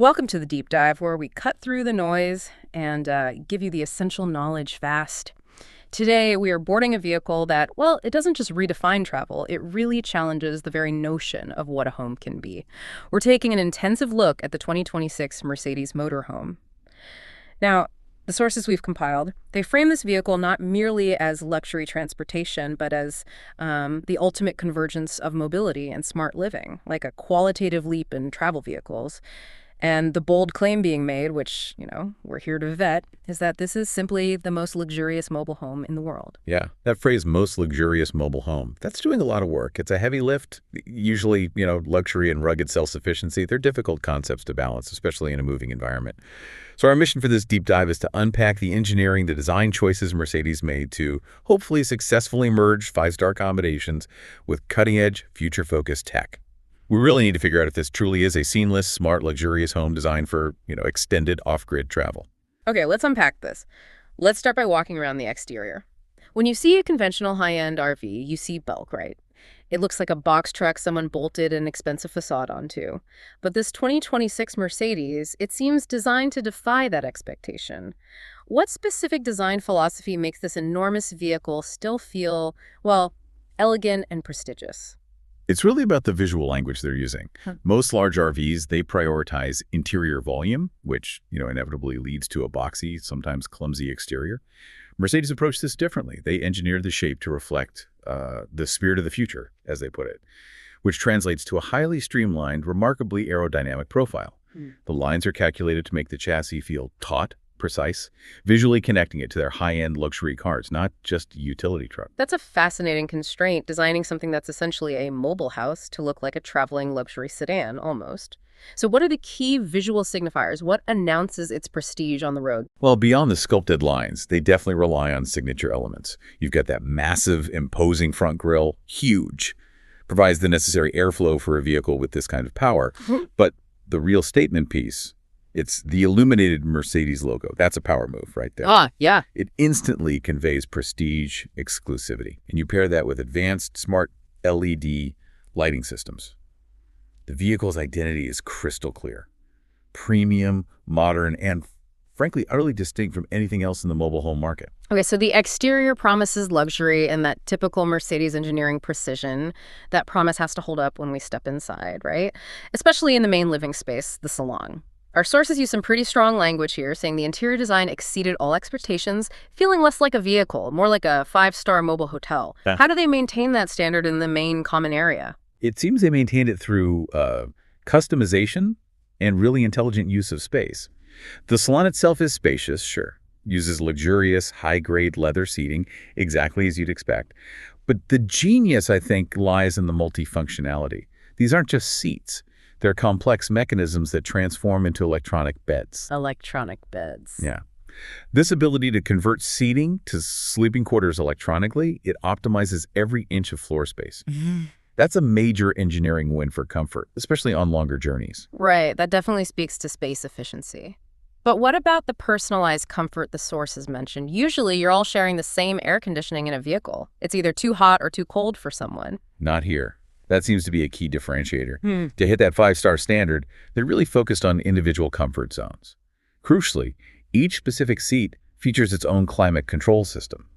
Welcome to the deep dive where we cut through the noise and give you the essential knowledge fast. Today, we are boarding a vehicle that, well, it doesn't just redefine travel, it really challenges the very notion of what a home can be. We're taking an intensive look at the 2026 Mercedes Motorhome. Now, the sources we've compiled, they frame this vehicle not merely as luxury transportation, but as the ultimate convergence of mobility and smart living, like a qualitative leap in travel vehicles. And the bold claim being made, which, we're here to vet, is that this is simply the most luxurious mobile home in the world. Yeah, that phrase, most luxurious mobile home, that's doing a lot of work. It's a heavy lift. Usually, luxury and rugged self-sufficiency, they're difficult concepts to balance, especially in a moving environment. So our mission for this deep dive is to unpack the engineering, the design choices Mercedes made to hopefully successfully merge five-star accommodations with cutting-edge, future-focused tech. We really need to figure out if this truly is a seamless, smart, luxurious home designed for, extended off-grid travel. Okay, let's unpack this. Let's start by walking around the exterior. When you see a conventional high-end RV, you see bulk, right? It looks like a box truck someone bolted an expensive facade onto. But this 2026 Mercedes, it seems designed to defy that expectation. What specific design philosophy makes this enormous vehicle still feel, well, elegant and prestigious? It's really about the visual language they're using. Most large RVs, they prioritize interior volume, which, inevitably leads to a boxy, sometimes clumsy exterior. Mercedes approached this differently. They engineered the shape to reflect the spirit of the future, as they put it, which translates to a highly streamlined, remarkably aerodynamic profile. The lines are calculated to make the chassis feel taut, precise, visually connecting it to their high-end luxury cars, not just a utility truck. That's a fascinating constraint, designing something that's essentially a mobile house to look like a traveling luxury sedan, almost. So what are the key visual signifiers? What announces its prestige on the road? Well, beyond the sculpted lines, they definitely rely on signature elements. You've got that massive, imposing front grille, huge, provides the necessary airflow for a vehicle with this kind of power. But the real statement piece, it's the illuminated Mercedes logo. That's a power move right there. Ah, yeah. It instantly conveys prestige, exclusivity. And you pair that with advanced, smart LED lighting systems. The vehicle's identity is crystal clear. Premium, modern, and frankly, utterly distinct from anything else in the mobile home market. Okay, so the exterior promises luxury and that typical Mercedes engineering precision. That promise has to hold up when we step inside, right? Especially in the main living space, the salon. Our sources use some pretty strong language here, saying the interior design exceeded all expectations, feeling less like a vehicle, more like a five-star mobile hotel. Yeah. How do they maintain that standard in the main common area? It seems they maintained it through customization and really intelligent use of space. The salon itself is spacious, sure. Uses luxurious, high-grade leather seating, exactly as you'd expect. But the genius, I think, lies in the multifunctionality. These aren't just seats. They're complex mechanisms that transform into electronic beds. Electronic beds. Yeah. This ability to convert seating to sleeping quarters electronically, it optimizes every inch of floor space. That's a major engineering win for comfort, especially on longer journeys. Right, that definitely speaks to space efficiency. But what about the personalized comfort the sources mentioned? Usually you're all sharing the same air conditioning in a vehicle. It's either too hot or too cold for someone. Not here. That seems to be a key differentiator. To hit that five-star standard, they're really focused on individual comfort zones. Crucially, each specific seat features its own climate control system.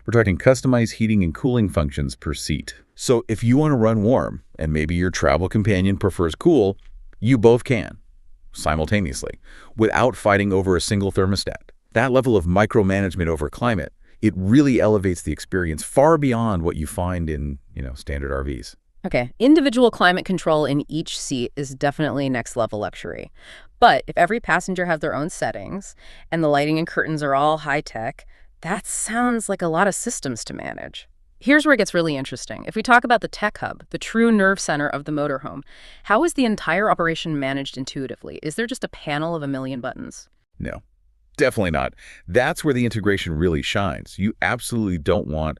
We're talking customized heating and cooling functions per seat. So if you want to run warm, and maybe your travel companion prefers cool, you both can, simultaneously, without fighting over a single thermostat. That level of micromanagement over climate, it really elevates the experience far beyond what you find in, standard RVs. Okay, individual climate control in each seat is definitely next level luxury. But if every passenger has their own settings and the lighting and curtains are all high tech, that sounds like a lot of systems to manage. Here's where it gets really interesting. If we talk about the tech hub, the true nerve center of the motorhome, how is the entire operation managed intuitively? Is there just a panel of a million buttons? No, definitely not. That's where the integration really shines. You absolutely don't want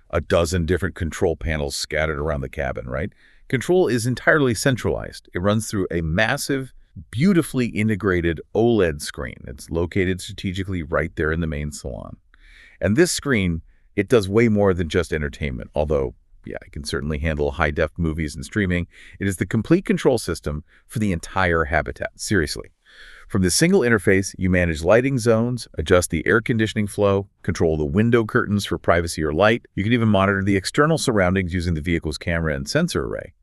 a dozen different control panels scattered around the cabin, right? Control is entirely centralized. It runs through a massive, beautifully integrated OLED screen. It's located strategically right there in the main salon. And this screen, it does way more than just entertainment, although, yeah, it can certainly handle high-def movies and streaming. It is the complete control system for the entire habitat, seriously. From the single interface, you manage lighting zones, adjust the air conditioning flow, control the window curtains for privacy or light. You can even monitor the external surroundings using the vehicle's camera and sensor array.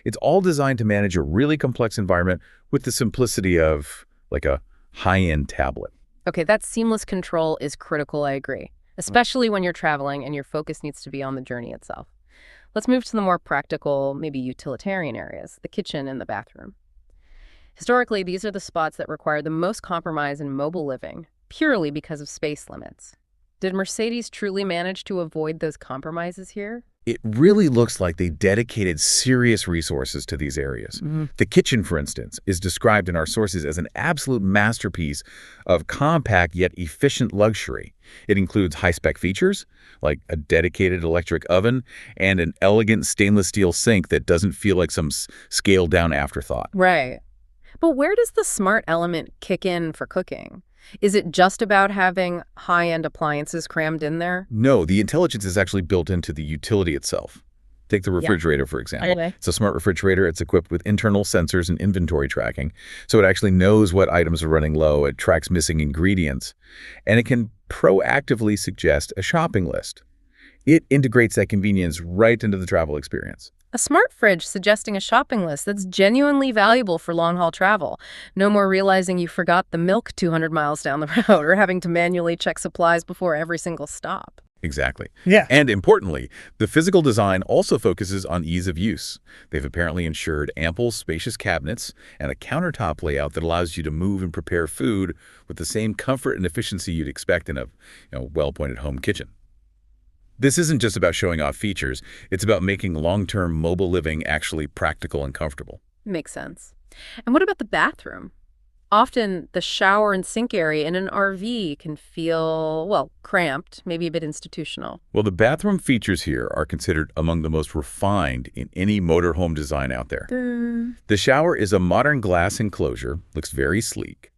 It's all designed to manage a really complex environment with the simplicity of, like, a high-end tablet. Okay, that seamless control is critical, I agree, especially when you're traveling and your focus needs to be on the journey itself. Let's move to the more practical, maybe utilitarian areas, the kitchen and the bathroom. Historically, these are the spots that require the most compromise in mobile living, purely because of space limits. Did Mercedes truly manage to avoid those compromises here? It really looks like they dedicated serious resources to these areas. The kitchen, for instance, is described in our sources as an absolute masterpiece of compact yet efficient luxury. It includes high-spec features, like a dedicated electric oven and an elegant stainless steel sink that doesn't feel like some scaled-down afterthought. Right. But where does the smart element kick in for cooking? Is it just about having high-end appliances crammed in there? No, the intelligence is actually built into the utility itself. Take the refrigerator, for example. Okay. It's a smart refrigerator. It's equipped with internal sensors and inventory tracking, so it actually knows what items are running low. It tracks missing ingredients, and it can proactively suggest a shopping list. It integrates that convenience right into the travel experience. A smart fridge suggesting a shopping list that's genuinely valuable for long-haul travel. No more realizing you forgot the milk 200 miles down the road or having to manually check supplies before every single stop. Exactly. Yeah. And importantly, the physical design also focuses on ease of use. They've apparently ensured ample, spacious cabinets and a countertop layout that allows you to move and prepare food with the same comfort and efficiency you'd expect in a well-appointed home kitchen. This isn't just about showing off features. It's about making long-term mobile living actually practical and comfortable. Makes sense. And what about the bathroom? Often the shower and sink area in an RV can feel, well, cramped, maybe a bit institutional. Well, the bathroom features here are considered among the most refined in any motorhome design out there. The shower is a modern glass enclosure, looks very sleek,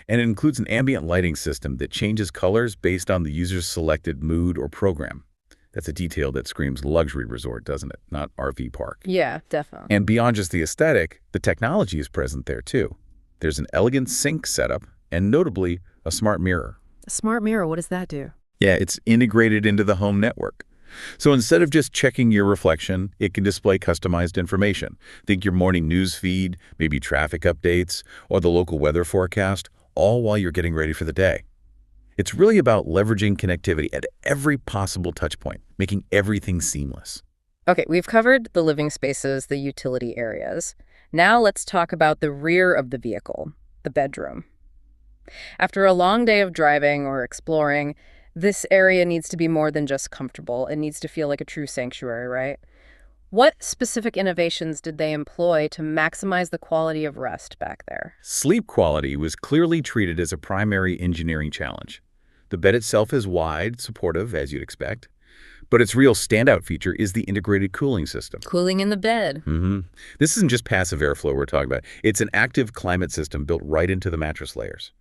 and it includes an ambient lighting system that changes colors based on the user's selected mood or program. That's a detail that screams luxury resort, doesn't it? Not RV park. Yeah, definitely. And beyond just the aesthetic, the technology is present there too. There's an elegant sink setup and notably a smart mirror. A smart mirror, what does that do? Yeah, it's integrated into the home network. So instead of just checking your reflection, it can display customized information. Think your morning news feed, maybe traffic updates, or the local weather forecast, all while you're getting ready for the day. It's really about leveraging connectivity at every possible touch point, making everything seamless. Okay, we've covered the living spaces, the utility areas. Now let's talk about the rear of the vehicle, the bedroom. After a long day of driving or exploring, this area needs to be more than just comfortable. It needs to feel like a true sanctuary, right? What specific innovations did they employ to maximize the quality of rest back there? Sleep quality was clearly treated as a primary engineering challenge. The bed itself is wide, supportive, as you'd expect, but its real standout feature is the integrated cooling system. Cooling in the bed. This isn't just passive airflow we're talking about. It's an active climate system built right into the mattress layers.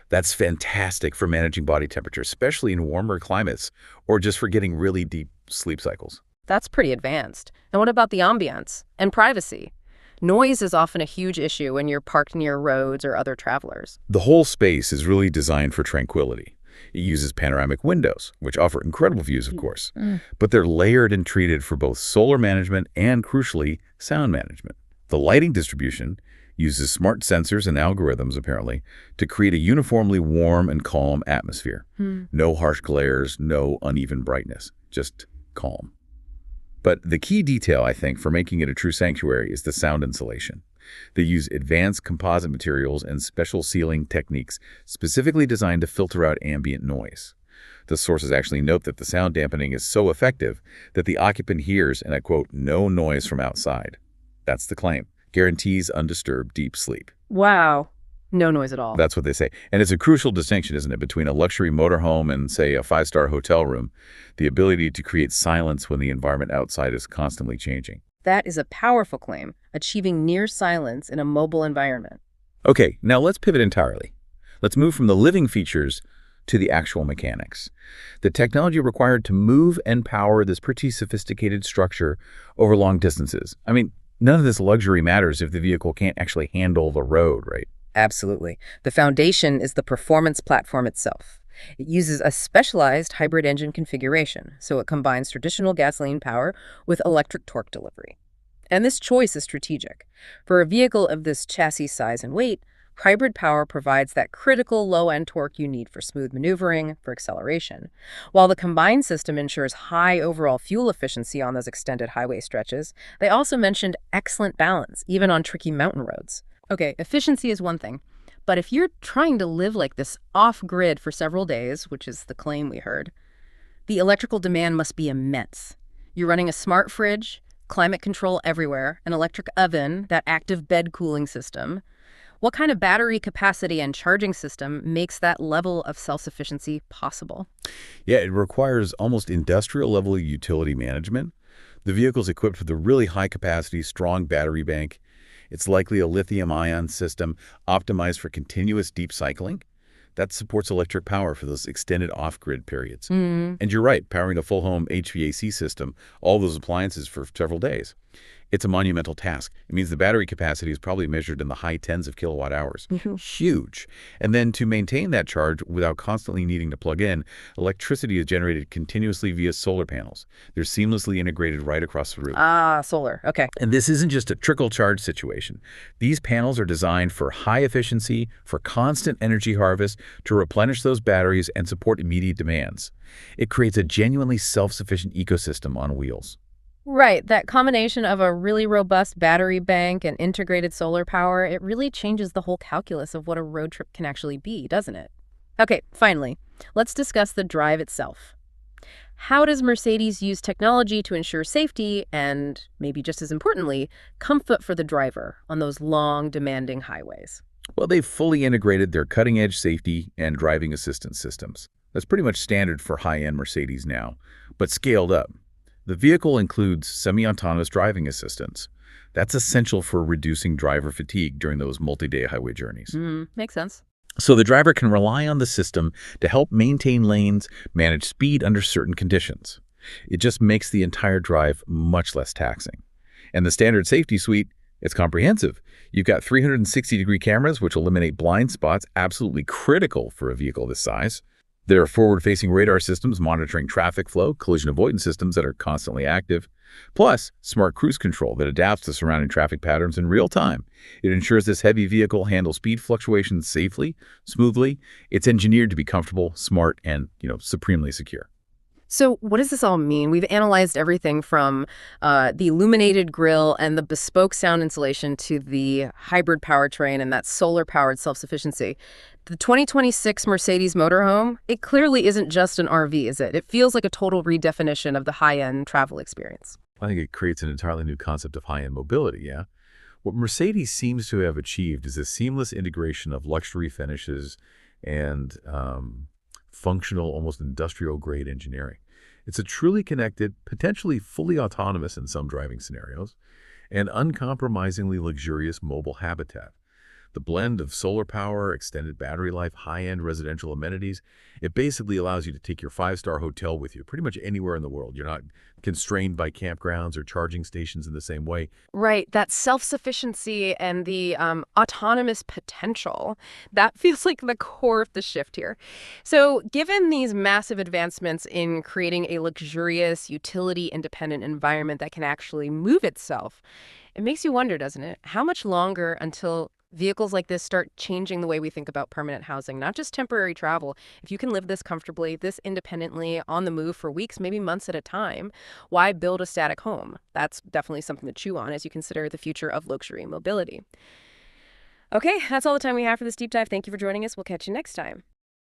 That's fantastic for managing body temperature, especially in warmer climates, or just for getting really deep sleep cycles. That's pretty advanced. And what about the ambience and privacy? Noise is often a huge issue when you're parked near roads or other travelers. The whole space is really designed for tranquility. It uses panoramic windows, which offer incredible views, of course, but they're layered and treated for both solar management and, crucially, sound management. The lighting distribution uses smart sensors and algorithms, apparently, to create a uniformly warm and calm atmosphere. No harsh glares, no uneven brightness, just calm. But the key detail, I think, for making it a true sanctuary is the sound insulation. They use advanced composite materials and special sealing techniques specifically designed to filter out ambient noise. The sources actually note that the sound dampening is so effective that the occupant hears, and I quote, no noise from outside. That's the claim. Guarantees undisturbed deep sleep. Wow. No noise at all. That's what they say. And it's a crucial distinction, isn't it, between a luxury motorhome and, say, a five-star hotel room, the ability to create silence when the environment outside is constantly changing. That is a powerful claim, achieving near silence in a mobile environment. Okay, now let's pivot entirely. Let's move from the living features to the actual mechanics. The technology required to move and power this pretty sophisticated structure over long distances. I mean, none of this luxury matters if the vehicle can't actually handle the road, right? Absolutely. The foundation is the performance platform itself. It uses a specialized hybrid engine configuration, so it combines traditional gasoline power with electric torque delivery. And this choice is strategic. For a vehicle of this chassis size and weight, hybrid power provides that critical low-end torque you need for smooth maneuvering, for acceleration, while the combined system ensures high overall fuel efficiency on those extended highway stretches. They also mentioned excellent balance, even on tricky mountain roads. Okay, efficiency is one thing, but if you're trying to live like this off-grid for several days, which is the claim we heard, the electrical demand must be immense. You're running a smart fridge, climate control everywhere, an electric oven, that active bed cooling system. What kind of battery capacity and charging system makes that level of self-sufficiency possible? Yeah, it requires almost industrial-level utility management. The vehicle's equipped with a really high-capacity, strong battery bank. It's likely a lithium-ion system optimized for continuous deep cycling. That supports electric power for those extended off-grid periods. And you're right, powering a full-home HVAC system, all those appliances for several days. It's a monumental task. It means the battery capacity is probably measured in the high tens of kilowatt hours. Huge. And then to maintain that charge without constantly needing to plug in, electricity is generated continuously via solar panels. They're seamlessly integrated right across the roof. Ah, solar. Okay. And this isn't just a trickle charge situation. These panels are designed for high efficiency, for constant energy harvest, to replenish those batteries and support immediate demands. It creates a genuinely self-sufficient ecosystem on wheels. Right, that combination of a really robust battery bank and integrated solar power, it really changes the whole calculus of what a road trip can actually be, doesn't it? Okay, finally, let's discuss the drive itself. How does Mercedes use technology to ensure safety and, maybe just as importantly, comfort for the driver on those long, demanding highways? Well, they've fully integrated their cutting-edge safety and driving assistance systems. That's pretty much standard for high-end Mercedes now, but scaled up. The vehicle includes semi-autonomous driving assistance. That's essential for reducing driver fatigue during those multi-day highway journeys. Makes sense. So the driver can rely on the system to help maintain lanes, manage speed under certain conditions. It just makes the entire drive much less taxing. And the standard safety suite, it's comprehensive. You've got 360-degree cameras, which eliminate blind spots, absolutely critical for a vehicle this size. There are forward-facing radar systems monitoring traffic flow, collision avoidance systems that are constantly active, plus smart cruise control that adapts to surrounding traffic patterns in real time. It ensures this heavy vehicle handles speed fluctuations safely, smoothly. It's engineered to be comfortable, smart, and, supremely secure. So what does this all mean? We've analyzed everything from the illuminated grille and the bespoke sound insulation to the hybrid powertrain and that solar-powered self-sufficiency. The 2026 Mercedes Motorhome, it clearly isn't just an RV, is it? It feels like a total redefinition of the high-end travel experience. I think it creates an entirely new concept of high-end mobility, yeah? What Mercedes seems to have achieved is a seamless integration of luxury finishes and functional, almost industrial-grade engineering. It's a truly connected, potentially fully autonomous in some driving scenarios, and uncompromisingly luxurious mobile habitat. The blend of solar power, extended battery life, high-end residential amenities, it basically allows you to take your five-star hotel with you pretty much anywhere in the world. You're not constrained by campgrounds or charging stations in the same way. Right, that self-sufficiency and the autonomous potential, that feels like the core of the shift here. So given these massive advancements in creating a luxurious, utility-independent environment that can actually move itself, it makes you wonder, doesn't it? How much longer until vehicles like this start changing the way we think about permanent housing, not just temporary travel? If you can live this comfortably, this independently, on the move for weeks, maybe months at a time, why build a static home? That's definitely something to chew on as you consider the future of luxury mobility. Okay, that's all the time we have for this deep dive. Thank you for joining us. We'll catch you next time.